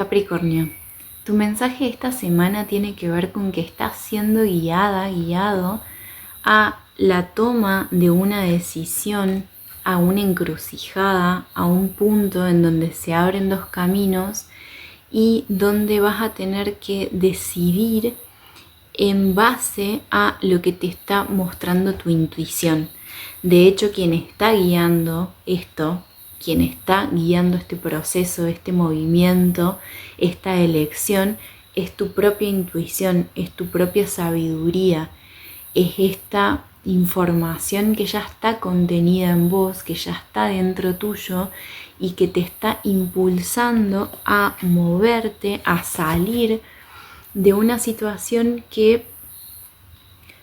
Capricornio, tu mensaje esta semana tiene que ver con que estás siendo guiado a la toma de una decisión, a una encrucijada, a un punto en donde se abren dos caminos y donde vas a tener que decidir en base a lo que te está mostrando tu intuición. De hecho, quien está guiando esto, quien está guiando este proceso, este movimiento, esta elección, es tu propia intuición, es tu propia sabiduría, es esta información que ya está contenida en vos, que ya está dentro tuyo y que te está impulsando a moverte, a salir de una situación que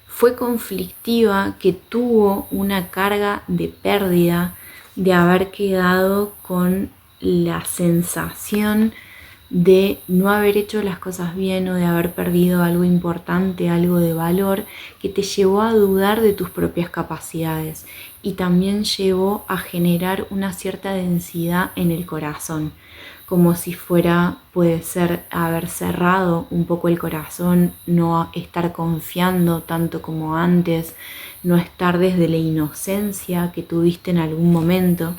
fue conflictiva, que tuvo una carga de pérdida, de haber quedado con la sensación de no haber hecho las cosas bien o de haber perdido algo importante, algo de valor, que te llevó a dudar de tus propias capacidades y también llevó a generar una cierta densidad en el corazón, como si fuera, puede ser, haber cerrado un poco el corazón, no estar confiando tanto como antes, no estar desde la inocencia que tuviste en algún momento.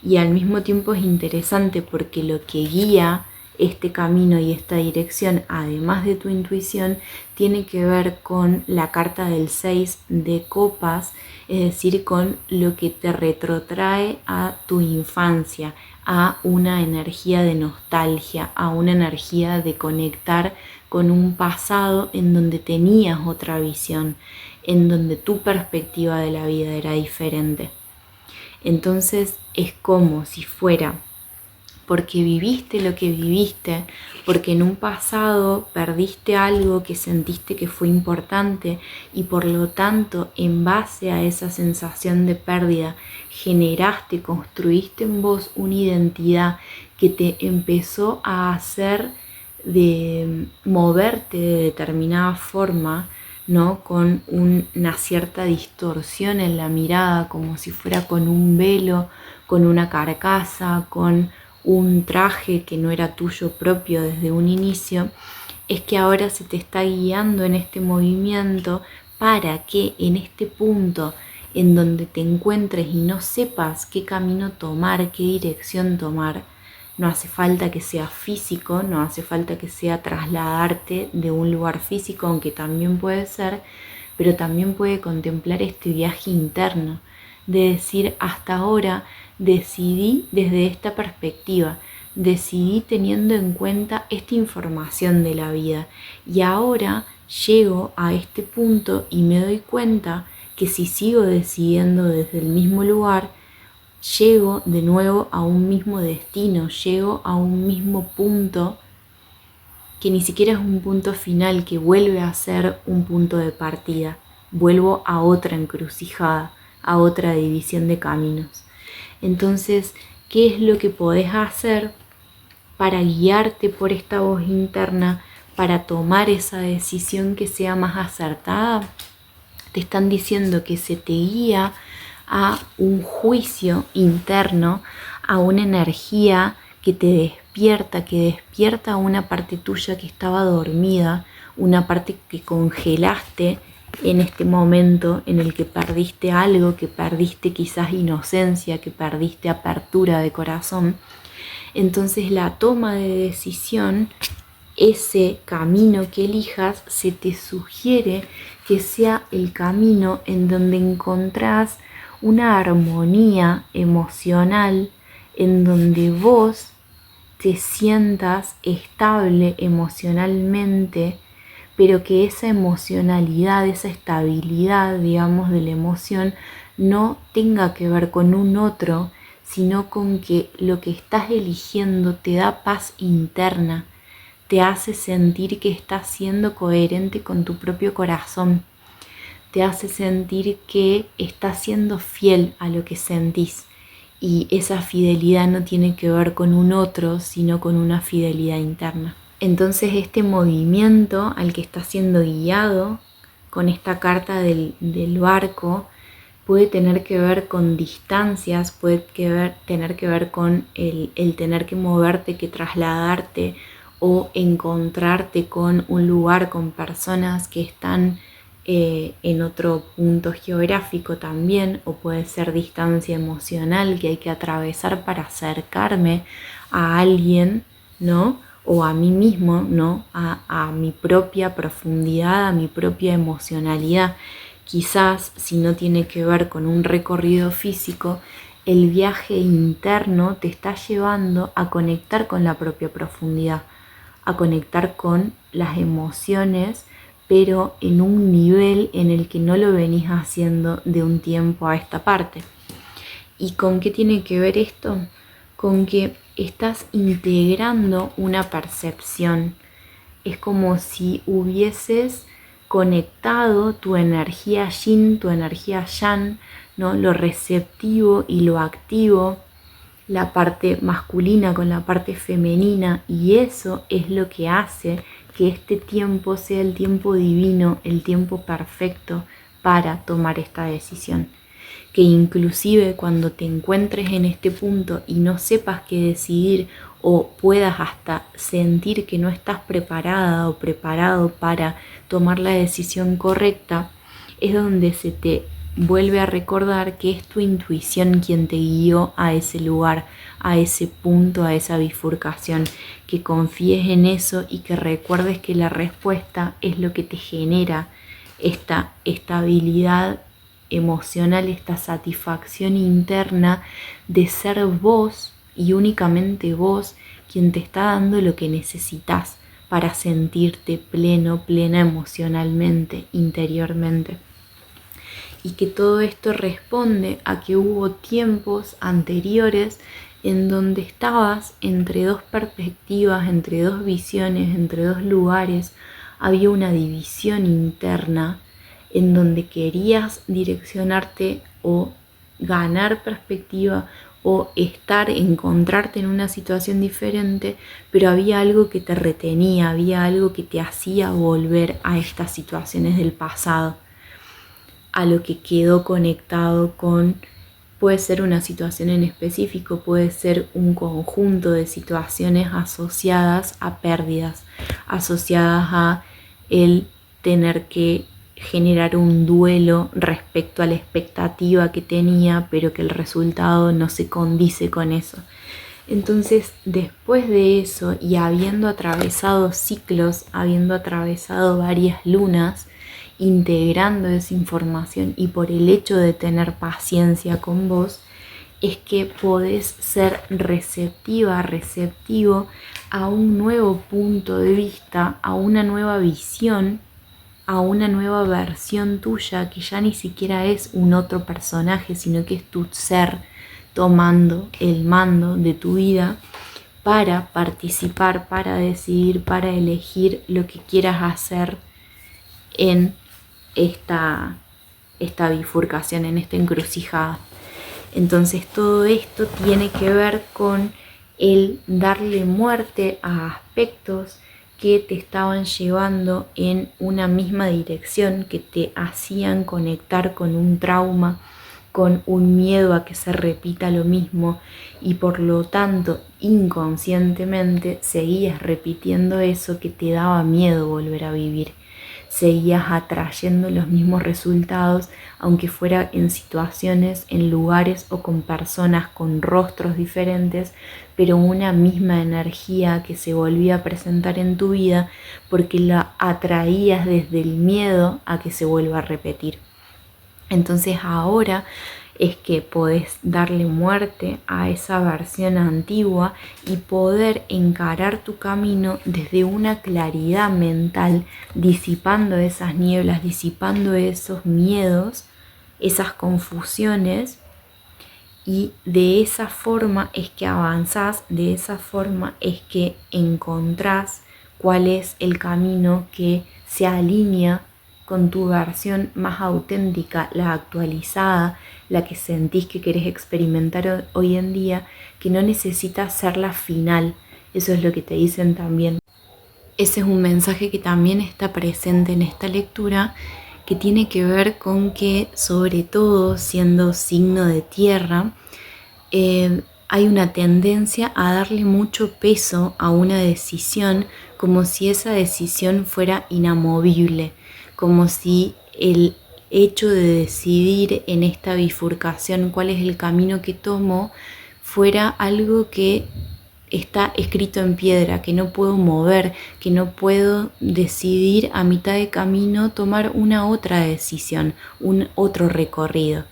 Y al mismo tiempo es interesante porque lo que guía este camino y esta dirección, además de tu intuición, tiene que ver con la carta del 6 de copas, es decir, con lo que te retrotrae a tu infancia, a una energía de nostalgia, a una energía de conectar con un pasado en donde tenías otra visión, en donde tu perspectiva de la vida era diferente. Entonces es como si fuera porque viviste lo que viviste, porque en un pasado perdiste algo que sentiste que fue importante y por lo tanto en base a esa sensación de pérdida generaste, construiste en vos una identidad que te empezó a hacer de moverte de determinada forma, ¿no? Con una cierta distorsión en la mirada, como si fuera con un velo, con una carcasa, con un traje que no era tuyo propio desde un inicio, es que ahora se te está guiando en este movimiento para que en este punto en donde te encuentres y no sepas qué camino tomar, qué dirección tomar, no hace falta que sea físico, no hace falta que sea trasladarte de un lugar físico, aunque también puede ser, pero también puede contemplar este viaje interno, de decir hasta ahora decidí desde esta perspectiva, decidí teniendo en cuenta esta información de la vida y ahora llego a este punto y me doy cuenta que si sigo decidiendo desde el mismo lugar, llego de nuevo a un mismo destino, llego a un mismo punto que ni siquiera es un punto final, que vuelve a ser un punto de partida. Vuelvo a otra encrucijada, a otra división de caminos. Entonces, ¿qué es lo que podés hacer para guiarte por esta voz interna, para tomar esa decisión que sea más acertada? Te están diciendo que se te guía a un juicio interno, a una energía que te despierta, que despierta una parte tuya que estaba dormida, una parte que congelaste en este momento en el que perdiste algo, que perdiste quizás inocencia, que perdiste apertura de corazón. Entonces la toma de decisión, ese camino que elijas, se te sugiere que sea el camino en donde encontrás una armonía emocional, en donde vos te sientas estable emocionalmente, pero que esa emocionalidad, esa estabilidad, digamos, de la emoción no tenga que ver con un otro, sino con que lo que estás eligiendo te da paz interna, te hace sentir que estás siendo coherente con tu propio corazón, te hace sentir que estás siendo fiel a lo que sentís. Y esa fidelidad no tiene que ver con un otro, sino con una fidelidad interna. Entonces este movimiento al que está siendo guiado con esta carta del barco puede tener que ver con distancias, tener que ver con el tener que moverte, que trasladarte o encontrarte con un lugar, con personas que están en otro punto geográfico también, o puede ser distancia emocional que hay que atravesar para acercarme a alguien, ¿no? O a mí mismo, ¿no? A mi propia profundidad, a mi propia emocionalidad. Quizás si no tiene que ver con un recorrido físico, el viaje interno te está llevando a conectar con la propia profundidad, a conectar con las emociones, pero en un nivel en el que no lo venís haciendo de un tiempo a esta parte. ¿Y con qué tiene que ver esto? Con que estás integrando una percepción. Es como si hubieses conectado tu energía yin, tu energía yang, ¿no? Lo receptivo y lo activo, la parte masculina con la parte femenina, y eso es lo que hace que este tiempo sea el tiempo divino, el tiempo perfecto para tomar esta decisión. Que inclusive cuando te encuentres en este punto y no sepas qué decidir, o puedas hasta sentir que no estás preparada o preparado para tomar la decisión correcta, es donde se te vuelve a recordar que es tu intuición quien te guió a ese lugar, a ese punto, a esa bifurcación, que confíes en eso y que recuerdes que la respuesta es lo que te genera esta estabilidad emocional, esta satisfacción interna de ser vos y únicamente vos quien te está dando lo que necesitas para sentirte pleno, plena emocionalmente, interiormente. Y que todo esto responde a que hubo tiempos anteriores en donde estabas entre dos perspectivas, entre dos visiones, entre dos lugares. Había una división interna en donde querías direccionarte o ganar perspectiva o encontrarte en una situación diferente, pero había algo que te retenía, había algo que te hacía volver a estas situaciones del pasado, a lo que quedó conectado con, puede ser una situación en específico, puede ser un conjunto de situaciones asociadas a pérdidas, asociadas a el tener que generar un duelo respecto a la expectativa que tenía, pero que el resultado no se condice con eso. Entonces, después de eso, y habiendo atravesado ciclos, habiendo atravesado varias lunas, integrando esa información, y por el hecho de tener paciencia con vos, es que podés ser receptiva, receptivo a un nuevo punto de vista, a una nueva visión, a una nueva versión tuya, que ya ni siquiera es un otro personaje, sino que es tu ser tomando el mando de tu vida para participar, para decidir, para elegir lo que quieras hacer en esta bifurcación, en esta encrucijada. Entonces todo esto tiene que ver con el darle muerte a aspectos que te estaban llevando en una misma dirección, que te hacían conectar con un trauma, con un miedo a que se repita lo mismo, y por lo tanto inconscientemente seguías repitiendo eso que te daba miedo volver a vivir. Seguías atrayendo los mismos resultados, aunque fuera en situaciones, en lugares o con personas con rostros diferentes, pero una misma energía que se volvía a presentar en tu vida porque la atraías desde el miedo a que se vuelva a repetir. Entonces ahora es que podés darle muerte a esa versión antigua y poder encarar tu camino desde una claridad mental, disipando esas nieblas, disipando esos miedos, esas confusiones, y de esa forma es que avanzás, de esa forma es que encontrás cuál es el camino que se alinea con tu versión más auténtica, la actualizada, la que sentís que querés experimentar hoy en día, que no necesita ser la final. Eso es lo que te dicen también. Ese es un mensaje que también está presente en esta lectura, que tiene que ver con que, sobre todo siendo signo de tierra, hay una tendencia a darle mucho peso a una decisión como si esa decisión fuera inamovible, como si el hecho de decidir en esta bifurcación cuál es el camino que tomo fuera algo que está escrito en piedra, que no puedo mover, que no puedo decidir a mitad de camino tomar una otra decisión, un otro recorrido.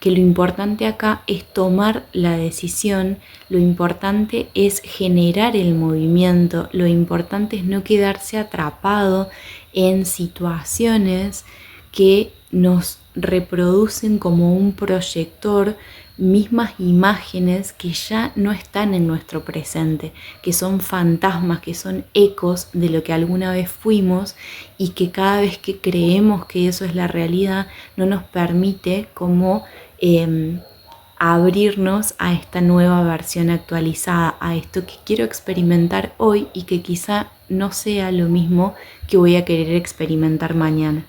Que lo importante acá es tomar la decisión, lo importante es generar el movimiento, lo importante es no quedarse atrapado en situaciones que nos reproducen como un proyector mismas imágenes que ya no están en nuestro presente, que son fantasmas, que son ecos de lo que alguna vez fuimos y que cada vez que creemos que eso es la realidad no nos permite como abrirnos a esta nueva versión actualizada, a esto que quiero experimentar hoy y que quizá no sea lo mismo que voy a querer experimentar mañana.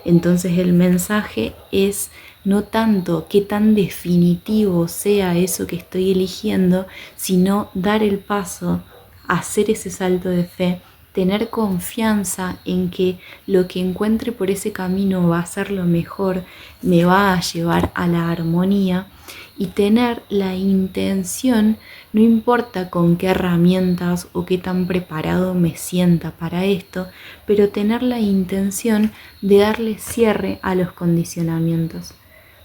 Entonces el mensaje es no tanto qué tan definitivo sea eso que estoy eligiendo, sino dar el paso, hacer ese salto de fe, tener confianza en que lo que encuentre por ese camino va a ser lo mejor, me va a llevar a la armonía y tener la intención, no importa con qué herramientas o qué tan preparado me sienta para esto, pero tener la intención de darle cierre a los condicionamientos.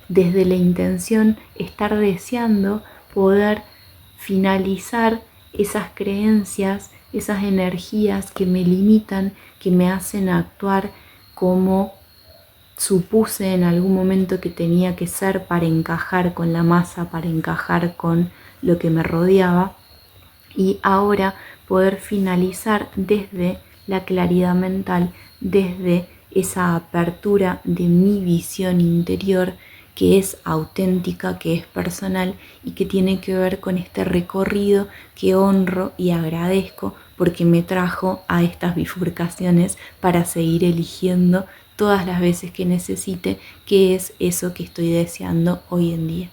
Desde la intención estar deseando poder finalizar esas creencias, esas energías que me limitan, que me hacen actuar como supuse en algún momento que tenía que ser para encajar con la masa, para encajar con lo que me rodeaba, y ahora poder finalizar desde la claridad mental, desde esa apertura de mi visión interior que es auténtica, que es personal y que tiene que ver con este recorrido que honro y agradezco porque me trajo a estas bifurcaciones para seguir eligiendo todas las veces que necesite qué es eso que estoy deseando hoy en día.